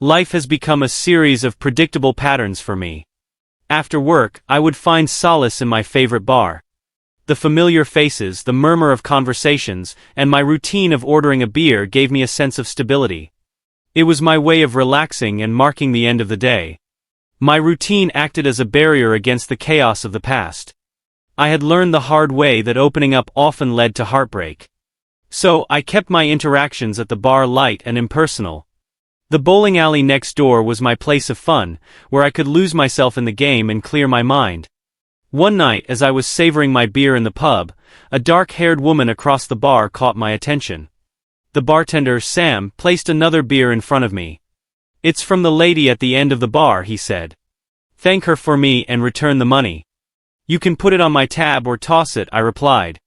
Life has become a series of predictable patterns for me. After work, I would find solace in my favorite bar. The familiar faces, the murmur of conversations, and my routine of ordering a beer gave me a sense of stability. It was my way of relaxing and marking the end of the day. My routine acted as a barrier against the chaos of the past. I had learned the hard way that opening up often led to heartbreak. So, I kept my interactions at the bar light and impersonal. The bowling alley next door was my place of fun, where I could lose myself in the game and clear my mind. One night, as I was savoring my beer in the pub, a dark-haired woman across the bar caught my attention. The bartender, Sam, placed another beer in front of me. "It's from the lady at the end of the bar," he said. "Thank her for me and return the money." "You can put it on my tab or toss it," I replied.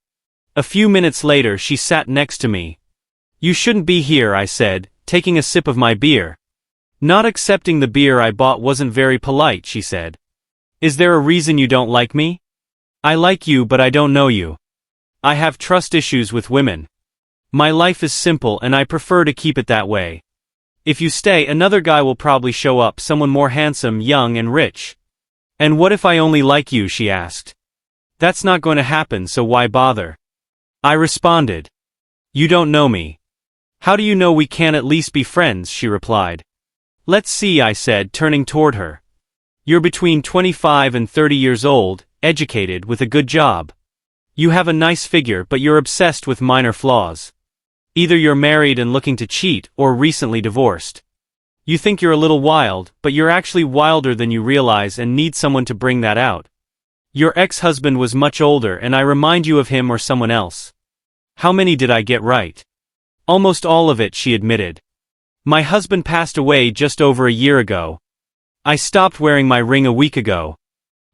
A few minutes later she sat next to me. "You shouldn't be here," I said, taking a sip of my beer. "Not accepting the beer I bought wasn't very polite," she said. "Is there a reason you don't like me?" "I like you but I don't know you. I have trust issues with women. My life is simple and I prefer to keep it that way. If you stay, another guy will probably show up, someone more handsome, young and rich." "And what if I only like you?" she asked. "That's not going to happen, so why bother?" I responded. "You don't know me." "How do you know we can't at least be friends?" she replied. "Let's see," I said, turning toward her. "You're between 25 and 30 years old, educated, with a good job. You have a nice figure but you're obsessed with minor flaws. Either you're married and looking to cheat, or recently divorced. You think you're a little wild, but you're actually wilder than you realize and need someone to bring that out. Your ex-husband was much older and I remind you of him or someone else." How many did I get right? "Almost all of it," she admitted. "My husband passed away just over a year ago. I stopped wearing my ring a week ago.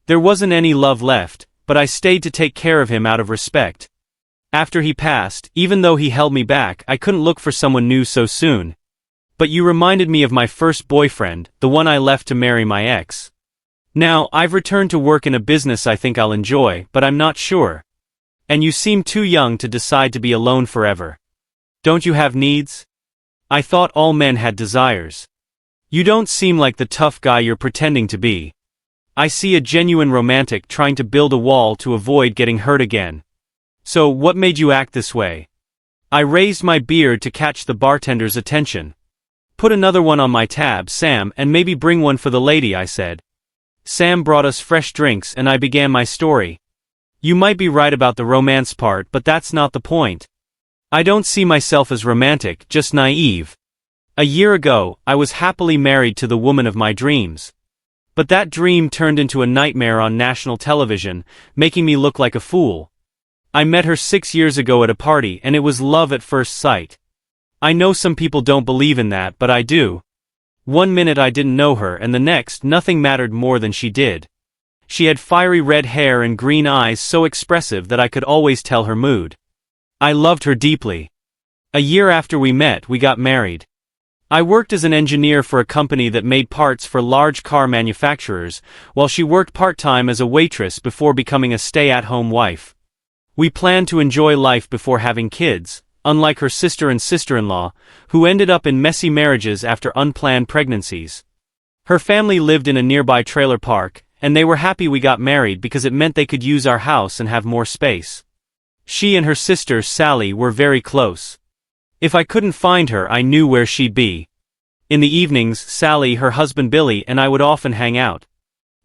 There wasn't any love left, but I stayed to take care of him out of respect. After he passed, even though he held me back, I couldn't look for someone new so soon. But you reminded me of my first boyfriend, the one I left to marry my ex. Now, I've returned to work in a business I think I'll enjoy, but I'm not sure. And you seem too young to decide to be alone forever. Don't you have needs? I thought all men had desires. You don't seem like the tough guy you're pretending to be. I see a genuine romantic trying to build a wall to avoid getting hurt again. So, what made you act this way?" I raised my beard to catch the bartender's attention. "Put another one on my tab, Sam, and maybe bring one for the lady," I said. Sam brought us fresh drinks and I began my story. "You might be right about the romance part, but that's not the point. I don't see myself as romantic, just naive. A year ago, I was happily married to the woman of my dreams. But that dream turned into a nightmare on national television, making me look like a fool. I met her 6 years ago at a party and it was love at first sight. I know some people don't believe in that, but I do. One minute I didn't know her and the next nothing mattered more than she did. She had fiery red hair and green eyes so expressive that I could always tell her mood. I loved her deeply. A year after we met, we got married. I worked as an engineer for a company that made parts for large car manufacturers, while she worked part-time as a waitress before becoming a stay-at-home wife. We planned to enjoy life before having kids, unlike her sister and sister-in-law, who ended up in messy marriages after unplanned pregnancies. Her family lived in a nearby trailer park, and they were happy we got married because it meant they could use our house and have more space. She and her sister, Sally, were very close. If I couldn't find her, I knew where she'd be. In the evenings, Sally, her husband Billy, and I would often hang out.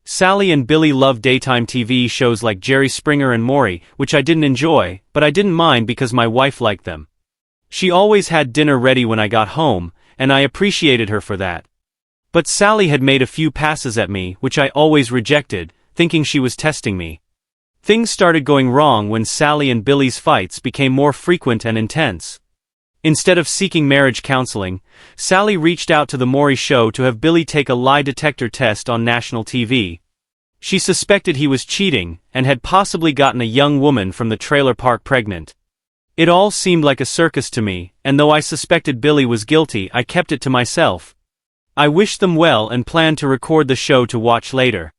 Sally and Billy loved daytime TV shows like Jerry Springer and Maury, which I didn't enjoy, but I didn't mind because my wife liked them. She always had dinner ready when I got home, and I appreciated her for that. But Sally had made a few passes at me, which I always rejected, thinking she was testing me. Things started going wrong when Sally and Billy's fights became more frequent and intense. Instead of seeking marriage counseling, Sally reached out to the Maury show to have Billy take a lie detector test on national TV. She suspected he was cheating, and had possibly gotten a young woman from the trailer park pregnant. It all seemed like a circus to me, and though I suspected Billy was guilty, I kept it to myself. I wished them well and planned to record the show to watch later.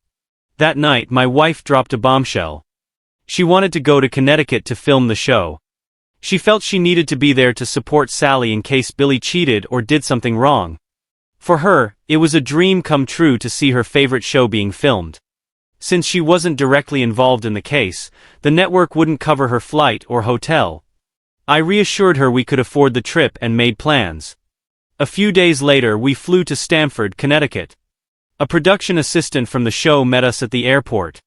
That night, my wife dropped a bombshell. She wanted to go to Connecticut to film the show. She felt she needed to be there to support Sally in case Billy cheated or did something wrong. For her, it was a dream come true to see her favorite show being filmed. Since she wasn't directly involved in the case, the network wouldn't cover her flight or hotel. I reassured her we could afford the trip and made plans. A few days later we flew to Stamford, Connecticut. A production assistant from the show met us at the airport.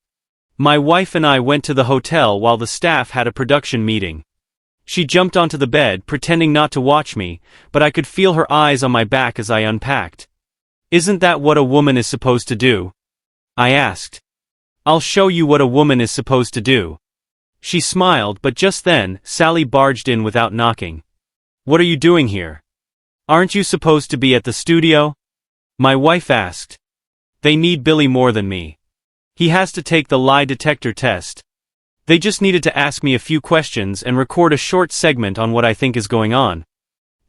My wife and I went to the hotel while the staff had a production meeting. She jumped onto the bed pretending not to watch me, but I could feel her eyes on my back as I unpacked. "Isn't that what a woman is supposed to do?" I asked. "I'll show you what a woman is supposed to do." She smiled, but just then, Sally barged in without knocking. "What are you doing here? Aren't you supposed to be at the studio?" My wife asked. "They need Billy more than me. He has to take the lie detector test. They just needed to ask me a few questions and record a short segment on what I think is going on.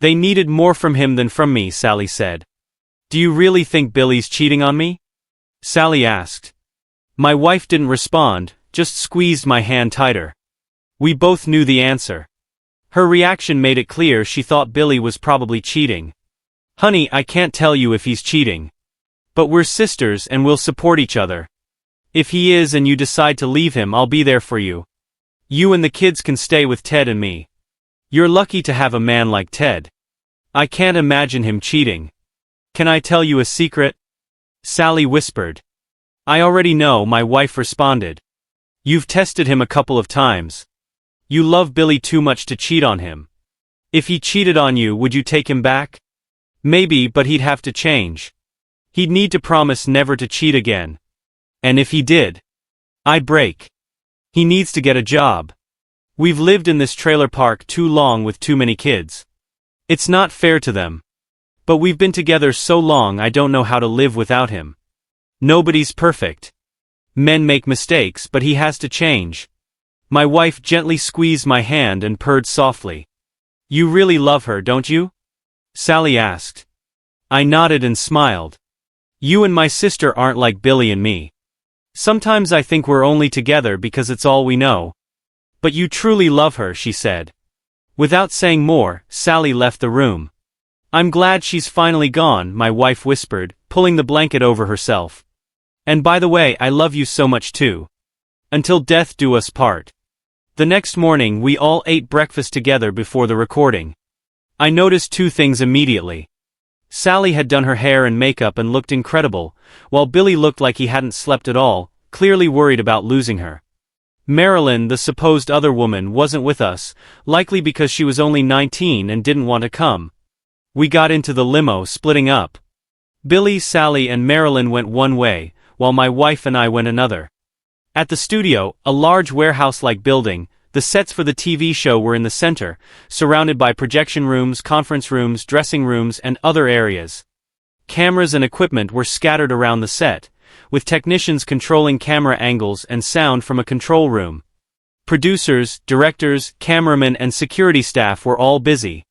They needed more from him than from me," Sally said. "Do you really think Billy's cheating on me?" Sally asked. My wife didn't respond, just squeezed my hand tighter. We both knew the answer. Her reaction made it clear she thought Billy was probably cheating. "Honey, I can't tell you if he's cheating. But we're sisters and we'll support each other. If he is and you decide to leave him, I'll be there for you. You and the kids can stay with Ted and me. You're lucky to have a man like Ted. I can't imagine him cheating. Can I tell you a secret?" Sally whispered. "I already know," my wife responded. "You've tested him a couple of times. You love Billy too much to cheat on him. If he cheated on you, would you take him back?" "Maybe, but he'd have to change. He'd need to promise never to cheat again. And if he did, I'd break. He needs to get a job. We've lived in this trailer park too long with too many kids. It's not fair to them. But we've been together so long I don't know how to live without him. Nobody's perfect. Men make mistakes, but he has to change." My wife gently squeezed my hand and purred softly. "You really love her, don't you?" Sally asked. I nodded and smiled. "You and my sister aren't like Billy and me. Sometimes I think we're only together because it's all we know. But you truly love her," she said. Without saying more, Sally left the room. "I'm glad she's finally gone," my wife whispered, pulling the blanket over herself. "And by the way, I love you so much too. Until death do us part." The next morning we all ate breakfast together before the recording. I noticed two things immediately. Sally had done her hair and makeup and looked incredible, while Billy looked like he hadn't slept at all, clearly worried about losing her. Marilyn, the supposed other woman, wasn't with us, likely because she was only 19 and didn't want to come. We got into the limo, splitting up. Billy, Sally and Marilyn went one way, while my wife and I went another. At the studio, a large warehouse-like building, the sets for the TV show were in the center, surrounded by projection rooms, conference rooms, dressing rooms, and other areas. Cameras and equipment were scattered around the set, with technicians controlling camera angles and sound from a control room. Producers, directors, cameramen, and security staff were all busy.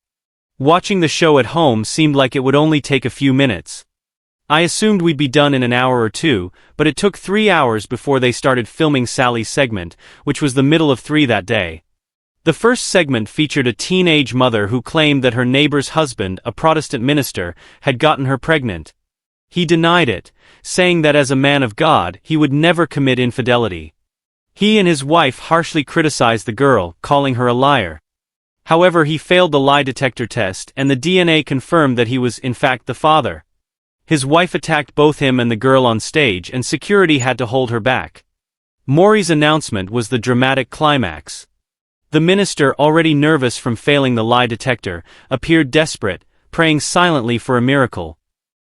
Watching the show at home seemed like it would only take a few minutes. I assumed we'd be done in an hour or two, but it took 3 hours before they started filming Sally's segment, which was the middle of 3 that day. The first segment featured a teenage mother who claimed that her neighbor's husband, a Protestant minister, had gotten her pregnant. He denied it, saying that as a man of God, he would never commit infidelity. He and his wife harshly criticized the girl, calling her a liar. However, he failed the lie detector test and the DNA confirmed that he was, in fact, the father. His wife attacked both him and the girl on stage and security had to hold her back. Maury's announcement was the dramatic climax. The minister, already nervous from failing the lie detector, appeared desperate, praying silently for a miracle.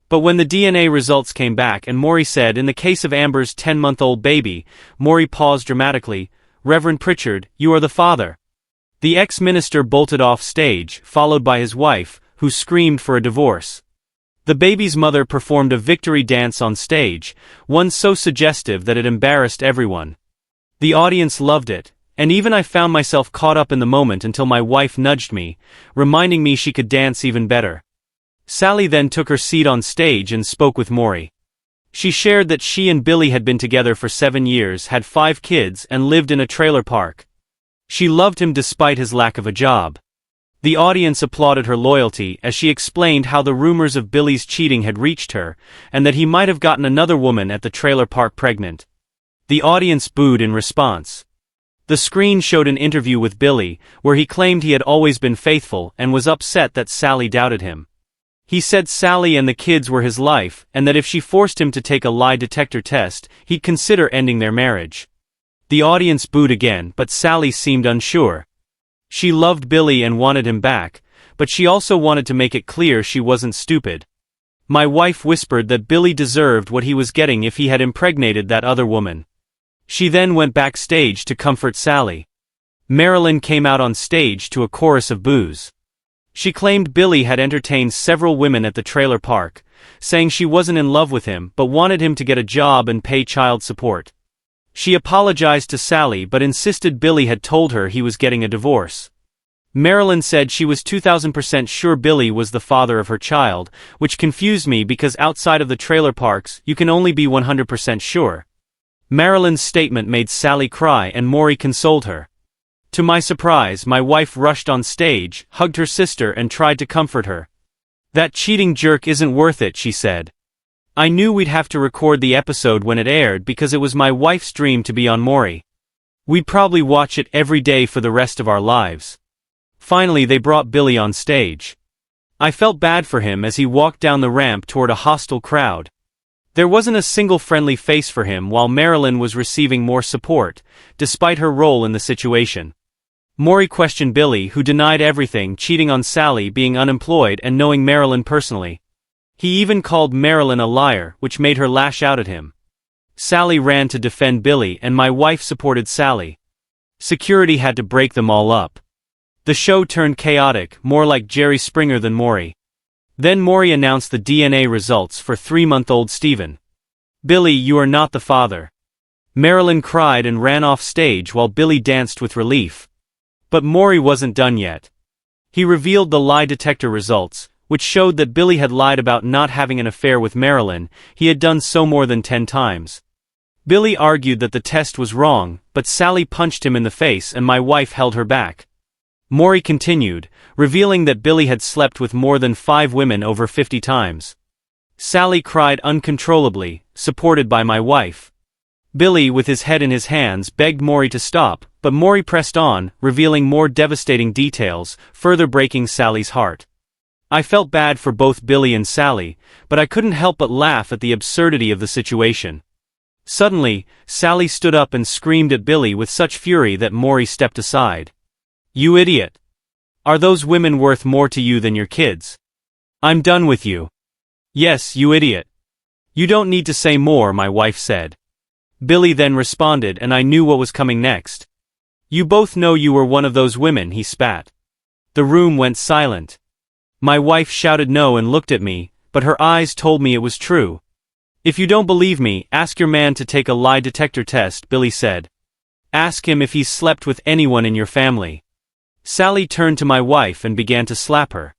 But when the DNA results came back and Maury said, "In the case of Amber's 10-month-old baby," Maury paused dramatically, "Reverend Pritchard, you are the father." The ex-minister bolted off stage, followed by his wife, who screamed for a divorce. The baby's mother performed a victory dance on stage, one so suggestive that it embarrassed everyone. The audience loved it, and even I found myself caught up in the moment until my wife nudged me, reminding me she could dance even better. Sally then took her seat on stage and spoke with Maury. She shared that she and Billy had been together for 7 years, had 5 kids, and lived in a trailer park. She loved him despite his lack of a job. The audience applauded her loyalty as she explained how the rumors of Billy's cheating had reached her, and that he might have gotten another woman at the trailer park pregnant. The audience booed in response. The screen showed an interview with Billy, where he claimed he had always been faithful and was upset that Sally doubted him. He said Sally and the kids were his life, and that if she forced him to take a lie detector test, he'd consider ending their marriage. The audience booed again, but Sally seemed unsure. She loved Billy and wanted him back, but she also wanted to make it clear she wasn't stupid. My wife whispered that Billy deserved what he was getting if he had impregnated that other woman. She then went backstage to comfort Sally. Marilyn came out on stage to a chorus of boos. She claimed Billy had entertained several women at the trailer park, saying she wasn't in love with him but wanted him to get a job and pay child support. She apologized to Sally but insisted Billy had told her he was getting a divorce. Marilyn said she was 2000% sure Billy was the father of her child, which confused me because outside of the trailer parks you can only be 100% sure. Marilyn's statement made Sally cry and Maury consoled her. To my surprise, my wife rushed on stage, hugged her sister and tried to comfort her. "That cheating jerk isn't worth it," she said. "I knew we'd have to record the episode when it aired because it was my wife's dream to be on Maury. We'd probably watch it every day for the rest of our lives." Finally they brought Billy on stage. I felt bad for him as he walked down the ramp toward a hostile crowd. There wasn't a single friendly face for him while Marilyn was receiving more support, despite her role in the situation. Maury questioned Billy, who denied everything, cheating on Sally, being unemployed and knowing Marilyn personally. He even called Marilyn a liar, which made her lash out at him. Sally ran to defend Billy and my wife supported Sally. Security had to break them all up. The show turned chaotic, more like Jerry Springer than Maury. Then Maury announced the DNA results for 3-month-old Steven. "Billy, you are not the father." Marilyn cried and ran off stage while Billy danced with relief. But Maury wasn't done yet. He revealed the lie detector results, which showed that Billy had lied about not having an affair with Marilyn. He had done so more than 10 times. Billy argued that the test was wrong, but Sally punched him in the face and my wife held her back. Maury continued, revealing that Billy had slept with more than 5 women over 50 times. Sally cried uncontrollably, supported by my wife. Billy, with his head in his hands, begged Maury to stop, but Maury pressed on, revealing more devastating details, further breaking Sally's heart. I felt bad for both Billy and Sally, but I couldn't help but laugh at the absurdity of the situation. Suddenly, Sally stood up and screamed at Billy with such fury that Maury stepped aside. "You idiot! Are those women worth more to you than your kids? I'm done with you." "Yes, you idiot. You don't need to say more," my wife said. Billy then responded and I knew what was coming next. "You both know you were one of those women," he spat. The room went silent. My wife shouted no and looked at me, but her eyes told me it was true. "If you don't believe me, ask your man to take a lie detector test," Billy said. "Ask him if he's slept with anyone in your family." Sally turned to my wife and began to slap her.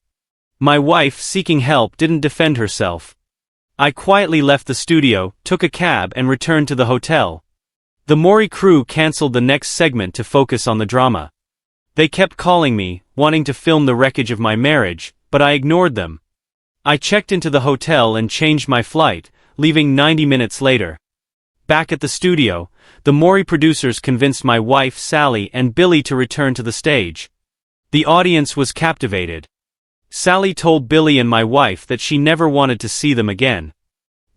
My wife, seeking help, didn't defend herself. I quietly left the studio, took a cab and returned to the hotel. The Maury crew cancelled the next segment to focus on the drama. They kept calling me, wanting to film the wreckage of my marriage, but I ignored them. I checked into the hotel and changed my flight, leaving 90 minutes later. Back at the studio, the Maury producers convinced my wife, Sally, and Billy to return to the stage. The audience was captivated. Sally told Billy and my wife that she never wanted to see them again.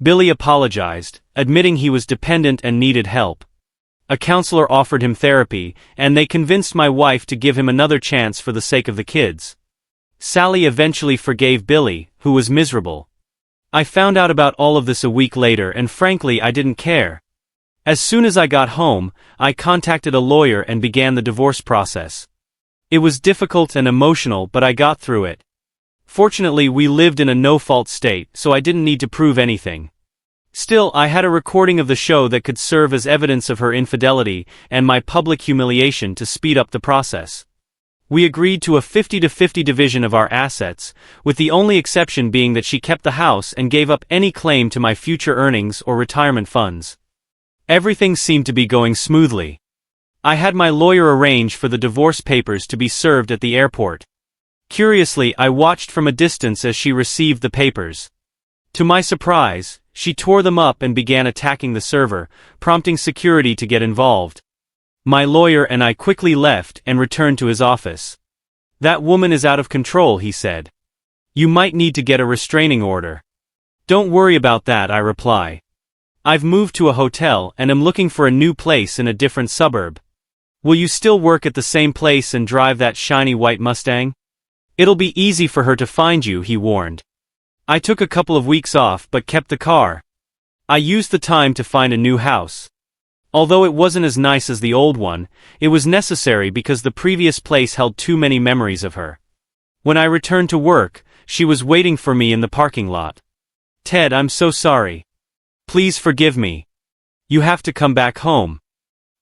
Billy apologized, admitting he was dependent and needed help. A counselor offered him therapy, and they convinced my wife to give him another chance for the sake of the kids. Sally eventually forgave Billy, who was miserable. I found out about all of this a week later and frankly I didn't care. As soon as I got home, I contacted a lawyer and began the divorce process. It was difficult and emotional, but I got through it. Fortunately, we lived in a no-fault state, so I didn't need to prove anything. Still, I had a recording of the show that could serve as evidence of her infidelity and my public humiliation to speed up the process. We agreed to a 50-50 division of our assets, with the only exception being that she kept the house and gave up any claim to my future earnings or retirement funds. Everything seemed to be going smoothly. I had my lawyer arrange for the divorce papers to be served at the airport. Curiously, I watched from a distance as she received the papers. To my surprise, she tore them up and began attacking the server, prompting security to get involved. My lawyer and I quickly left and returned to his office. "That woman is out of control," he said. "You might need to get a restraining order." "Don't worry about that," I reply. "I've moved to a hotel and am looking for a new place in a different suburb." "Will you still work at the same place and drive that shiny white Mustang?" "It'll be easy for her to find you," he warned. I took a couple of weeks off but kept the car. I used the time to find a new house. Although it wasn't as nice as the old one, it was necessary because the previous place held too many memories of her. When I returned to work, she was waiting for me in the parking lot. "Ted, I'm so sorry. Please forgive me. You have to come back home.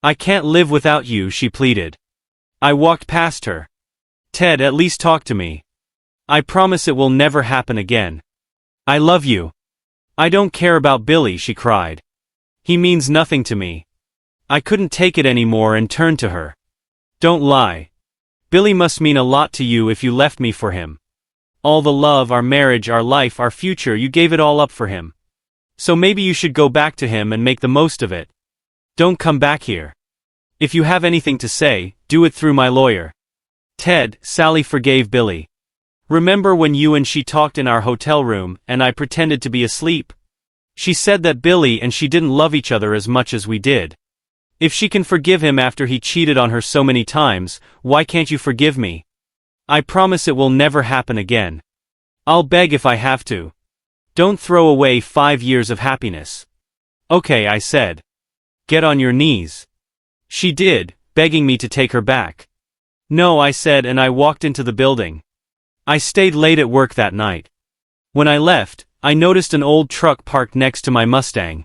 I can't live without you," she pleaded. I walked past her. "Ted, at least talk to me. I promise it will never happen again. I love you." "I don't care about Billy," she cried. "He means nothing to me." I couldn't take it anymore and turned to her. "Don't lie. Billy must mean a lot to you if you left me for him. All the love, our marriage, our life, our future, you gave it all up for him. So maybe you should go back to him and make the most of it. Don't come back here. If you have anything to say, do it through my lawyer." "Ted, Sally forgave Billy. Remember when you and she talked in our hotel room and I pretended to be asleep? She said that Billy and she didn't love each other as much as we did. If she can forgive him after he cheated on her so many times, why can't you forgive me? I promise it will never happen again. I'll beg if I have to. Don't throw away 5 years of happiness." "Okay," I said. "Get on your knees." She did, begging me to take her back. "No," I said, and I walked into the building. I stayed late at work that night. When I left, I noticed an old truck parked next to my Mustang.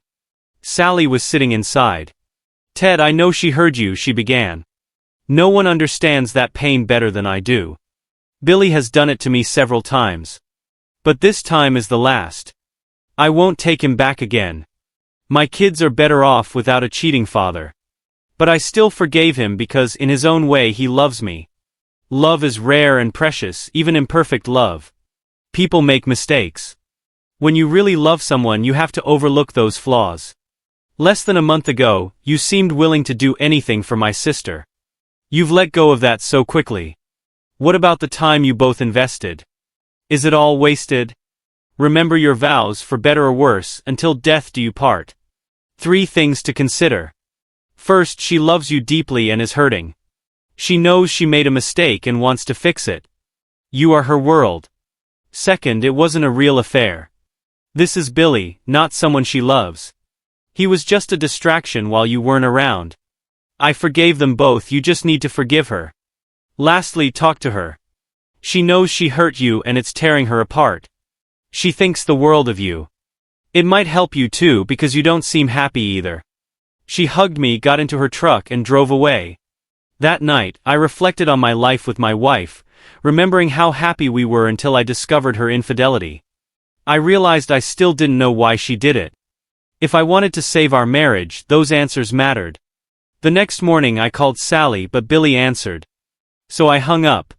Sally was sitting inside. "Ted, I know she heard you," she began. "No one understands that pain better than I do. Billy has done it to me several times. But this time is the last. I won't take him back again. My kids are better off without a cheating father. But I still forgave him because in his own way he loves me. Love is rare and precious, even imperfect love. People make mistakes. When you really love someone, you have to overlook those flaws. Less than a month ago, you seemed willing to do anything for my sister. You've let go of that so quickly. What about the time you both invested? Is it all wasted? Remember your vows, for better or worse, until death do you part. 3 things to consider. First, she loves you deeply and is hurting. She knows she made a mistake and wants to fix it. You are her world. Second, it wasn't a real affair. This is Billy, not someone she loves. He was just a distraction while you weren't around. I forgave them both, you just need to forgive her. Lastly, talk to her. She knows she hurt you and it's tearing her apart. She thinks the world of you. It might help you too because you don't seem happy either." She hugged me, got into her truck and drove away. That night, I reflected on my life with my wife, remembering how happy we were until I discovered her infidelity. I realized I still didn't know why she did it. If I wanted to save our marriage, those answers mattered. The next morning I called Sally, but Billy answered. So I hung up.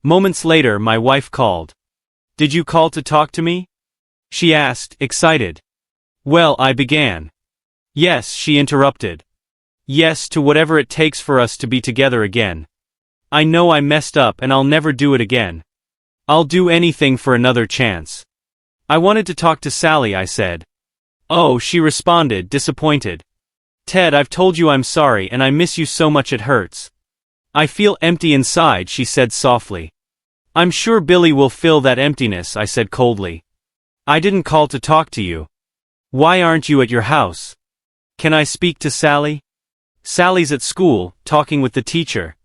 Moments later, my wife called. "Did you call to talk to me?" she asked, excited. "Well," I began. "Yes," she interrupted. "Yes to whatever it takes for us to be together again. I know I messed up and I'll never do it again. I'll do anything for another chance." "I wanted to talk to Sally," I said. "Oh," she responded, disappointed. "Ted, I've told you I'm sorry and I miss you so much it hurts. I feel empty inside," she said softly. "I'm sure Billy will fill that emptiness," I said coldly. "I didn't call to talk to you. Why aren't you at your house? Can I speak to Sally?" "Sally's at school, talking with the teacher.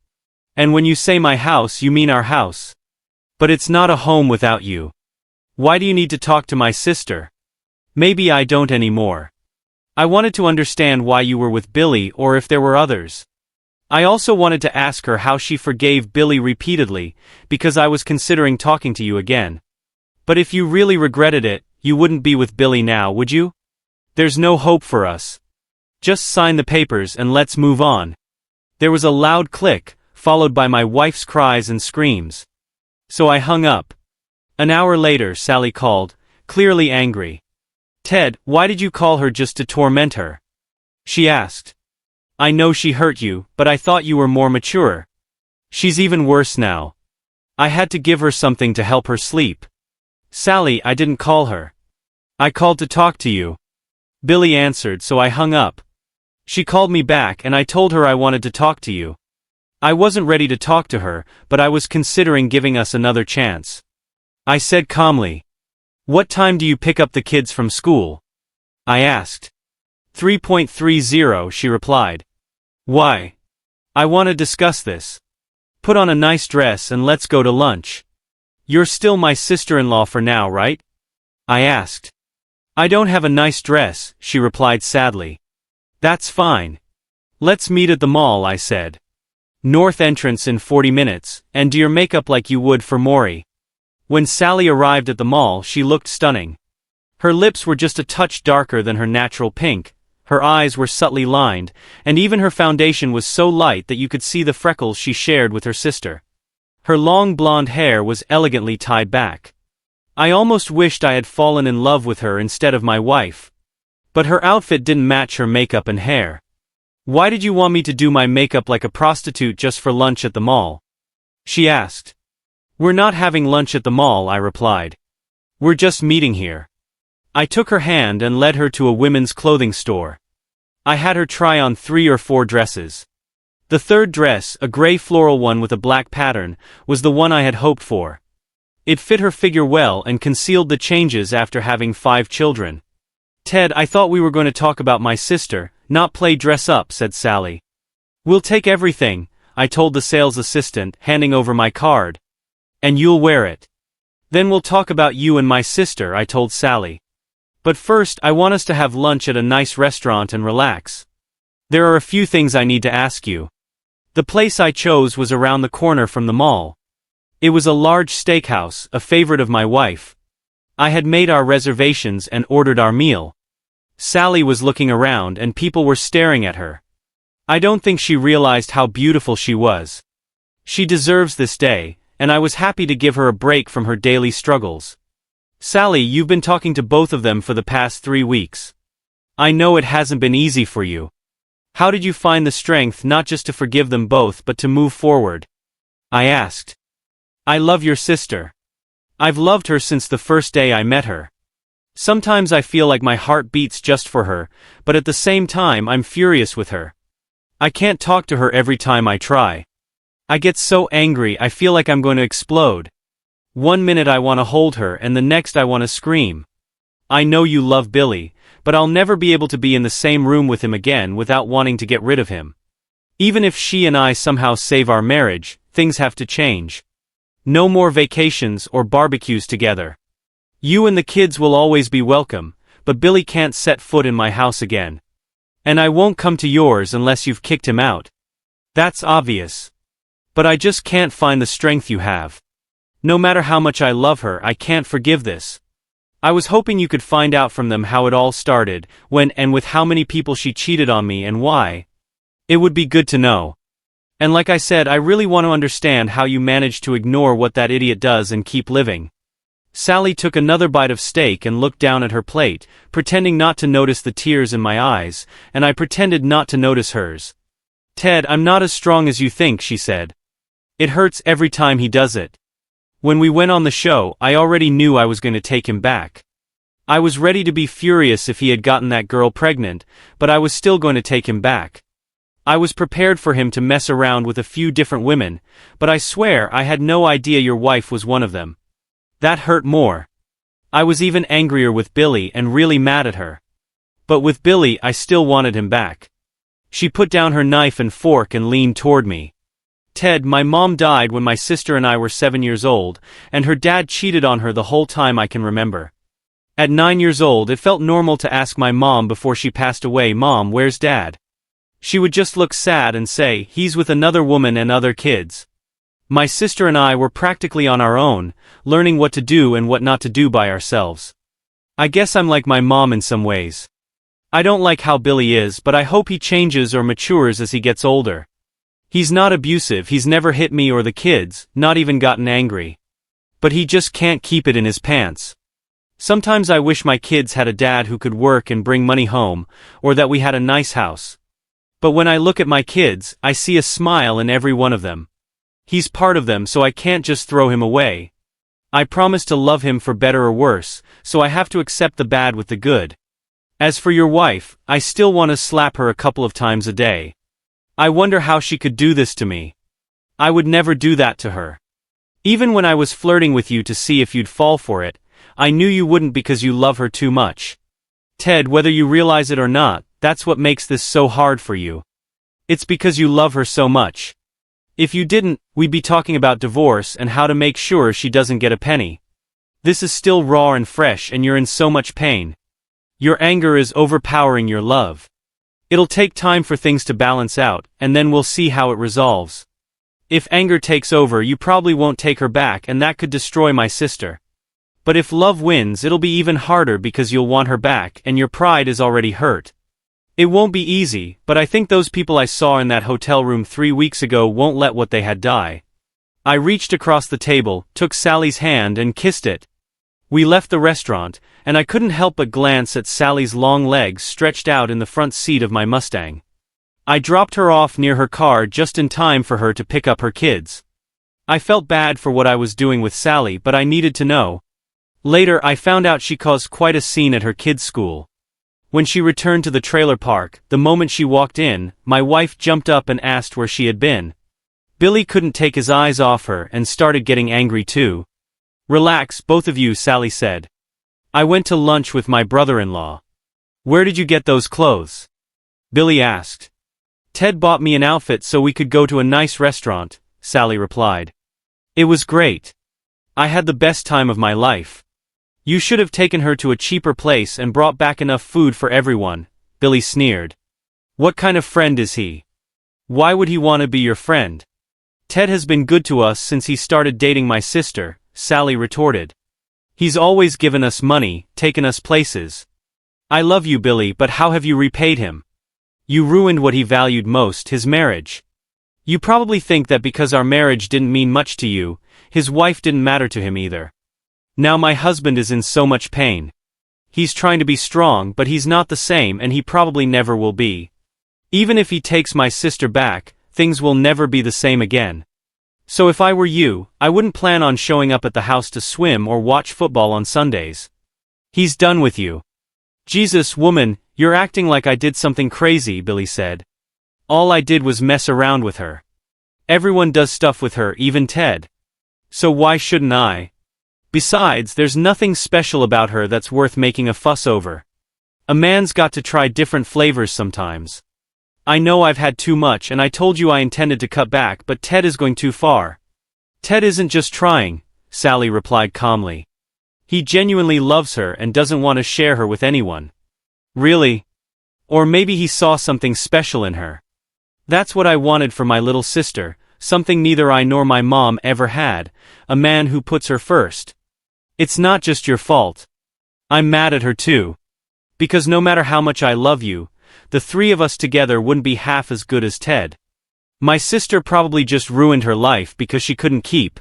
And when you say my house, you mean our house. But it's not a home without you. Why do you need to talk to my sister?" "Maybe I don't anymore. I wanted to understand why you were with Billy or if there were others. I also wanted to ask her how she forgave Billy repeatedly, because I was considering talking to you again. But if you really regretted it, you wouldn't be with Billy now, would you? There's no hope for us. Just sign the papers and let's move on." There was a loud click, followed by my wife's cries and screams. So I hung up. An hour later, Sally called, clearly angry. "Ted, why did you call her just to torment her?" she asked. "I know she hurt you, but I thought you were more mature. She's even worse now. I had to give her something to help her sleep." "Sally, I didn't call her. I called to talk to you," Billy answered, so I hung up. She called me back and I told her I wanted to talk to you. I wasn't ready to talk to her, but I was considering giving us another chance. I said calmly. "What time do you pick up the kids from school?" I asked. 3:30, she replied. "Why?" "I want to discuss this. Put on a nice dress and let's go to lunch." "You're still my sister-in-law for now, right?" I asked. "I don't have a nice dress," she replied sadly. "That's fine. Let's meet at the mall," I said. "North entrance in 40 minutes, and do your makeup like you would for Maury." When Sally arrived at the mall, she looked stunning. Her lips were just a touch darker than her natural pink, her eyes were subtly lined, and even her foundation was so light that you could see the freckles she shared with her sister. Her long blonde hair was elegantly tied back. I almost wished I had fallen in love with her instead of my wife. But her outfit didn't match her makeup and hair. "Why did you want me to do my makeup like a prostitute just for lunch at the mall?" she asked. "We're not having lunch at the mall," I replied. "We're just meeting here." I took her hand and led her to a women's clothing store. I had her try on 3 or 4 dresses. The third dress, a gray floral one with a black pattern, was the one I had hoped for. It fit her figure well and concealed the changes after having 5 children. "Ted, I thought we were going to talk about my sister, not play dress up," said Sally. "We'll take everything," I told the sales assistant, handing over my card. "And you'll wear it. Then we'll talk about you and my sister," I told Sally. "But first, I want us to have lunch at a nice restaurant and relax. There are a few things I need to ask you." The place I chose was around the corner from the mall. It was a large steakhouse, a favorite of my wife. I had made our reservations and ordered our meal. Sally was looking around and people were staring at her. I don't think she realized how beautiful she was. She deserves this day, and I was happy to give her a break from her daily struggles. "Sally, you've been talking to both of them for the past 3 weeks. I know it hasn't been easy for you. How did you find the strength not just to forgive them both but to move forward?" I asked. "I love your sister. I've loved her since the first day I met her. Sometimes I feel like my heart beats just for her, but at the same time I'm furious with her. I can't talk to her every time I try. I get so angry I feel like I'm going to explode. One minute I want to hold her and the next I want to scream. I know you love Billy, but I'll never be able to be in the same room with him again without wanting to get rid of him. Even if she and I somehow save our marriage, things have to change. No more vacations or barbecues together. You and the kids will always be welcome, but Billy can't set foot in my house again. And I won't come to yours unless you've kicked him out. That's obvious. But I just can't find the strength you have. No matter how much I love her, I can't forgive this. I was hoping you could find out from them how it all started, when and with how many people she cheated on me and why. It would be good to know. And like I said, I really want to understand how you managed to ignore what that idiot does and keep living." Sally took another bite of steak and looked down at her plate, pretending not to notice the tears in my eyes, and I pretended not to notice hers. "Ted, I'm not as strong as you think," she said. "It hurts every time he does it. When we went on the show, I already knew I was going to take him back. I was ready to be furious if he had gotten that girl pregnant, but I was still going to take him back. I was prepared for him to mess around with a few different women, but I swear I had no idea your wife was one of them. That hurt more. I was even angrier with Billy and really mad at her. But with Billy, I still wanted him back." She put down her knife and fork and leaned toward me. "Ted, my mom died when my sister and I were 7 years old, and her dad cheated on her the whole time I can remember. At 9 years old, it felt normal to ask my mom before she passed away, 'Mom, where's Dad?' She would just look sad and say, 'He's with another woman and other kids.' My sister and I were practically on our own, learning what to do and what not to do by ourselves. I guess I'm like my mom in some ways. I don't like how Billy is, but I hope he changes or matures as he gets older. He's not abusive, he's never hit me or the kids, not even gotten angry. But he just can't keep it in his pants. Sometimes I wish my kids had a dad who could work and bring money home, or that we had a nice house. But when I look at my kids, I see a smile in every one of them. He's part of them, so I can't just throw him away. I promise to love him for better or worse, so I have to accept the bad with the good. As for your wife, I still want to slap her a couple of times a day. I wonder how she could do this to me. I would never do that to her. Even when I was flirting with you to see if you'd fall for it, I knew you wouldn't because you love her too much. Ted, whether you realize it or not, that's what makes this so hard for you. It's because you love her so much. If you didn't, we'd be talking about divorce and how to make sure she doesn't get a penny. This is still raw and fresh and you're in so much pain. Your anger is overpowering your love. It'll take time for things to balance out, and then we'll see how it resolves. If anger takes over, you probably won't take her back, and that could destroy my sister. But if love wins, it'll be even harder because you'll want her back and your pride is already hurt. It won't be easy, but I think those people I saw in that hotel room 3 weeks ago won't let what they had die. I reached across the table, took Sally's hand and kissed it. We left the restaurant, and I couldn't help but glance at Sally's long legs stretched out in the front seat of my Mustang. I dropped her off near her car just in time for her to pick up her kids. I felt bad for what I was doing with Sally, but I needed to know. Later I found out she caused quite a scene at her kids' school. When she returned to the trailer park, the moment she walked in, my wife jumped up and asked where she had been. Billy couldn't take his eyes off her and started getting angry too. "Relax, both of you," Sally said. "I went to lunch with my brother-in-law." "Where did you get those clothes?" Billy asked. "Ted bought me an outfit so we could go to a nice restaurant," Sally replied. "It was great. I had the best time of my life." "You should have taken her to a cheaper place and brought back enough food for everyone," Billy sneered. "What kind of friend is he? Why would he want to be your friend?" "Ted has been good to us since he started dating my sister," Sally retorted. "He's always given us money, taken us places." "I love you, Billy, but how have you repaid him? You ruined what he valued most, his marriage. You probably think that because our marriage didn't mean much to you, his wife didn't matter to him either. Now my husband is in so much pain. He's trying to be strong, but he's not the same and he probably never will be. Even if he takes my sister back, things will never be the same again. So if I were you, I wouldn't plan on showing up at the house to swim or watch football on Sundays. He's done with you." "Jesus, woman, you're acting like I did something crazy," Billy said. "All I did was mess around with her. Everyone does stuff with her, even Ted. So why shouldn't I? Besides, there's nothing special about her that's worth making a fuss over. A man's got to try different flavors sometimes. I know I've had too much and I told you I intended to cut back, but Ted is going too far." "Ted isn't just trying," Sally replied calmly. "He genuinely loves her and doesn't want to share her with anyone." "Really? Or maybe he saw something special in her. That's what I wanted for my little sister, something neither I nor my mom ever had, a man who puts her first. It's not just your fault. I'm mad at her too. Because no matter how much I love you, the three of us together wouldn't be half as good as Ted. My sister probably just ruined her life because she couldn't keep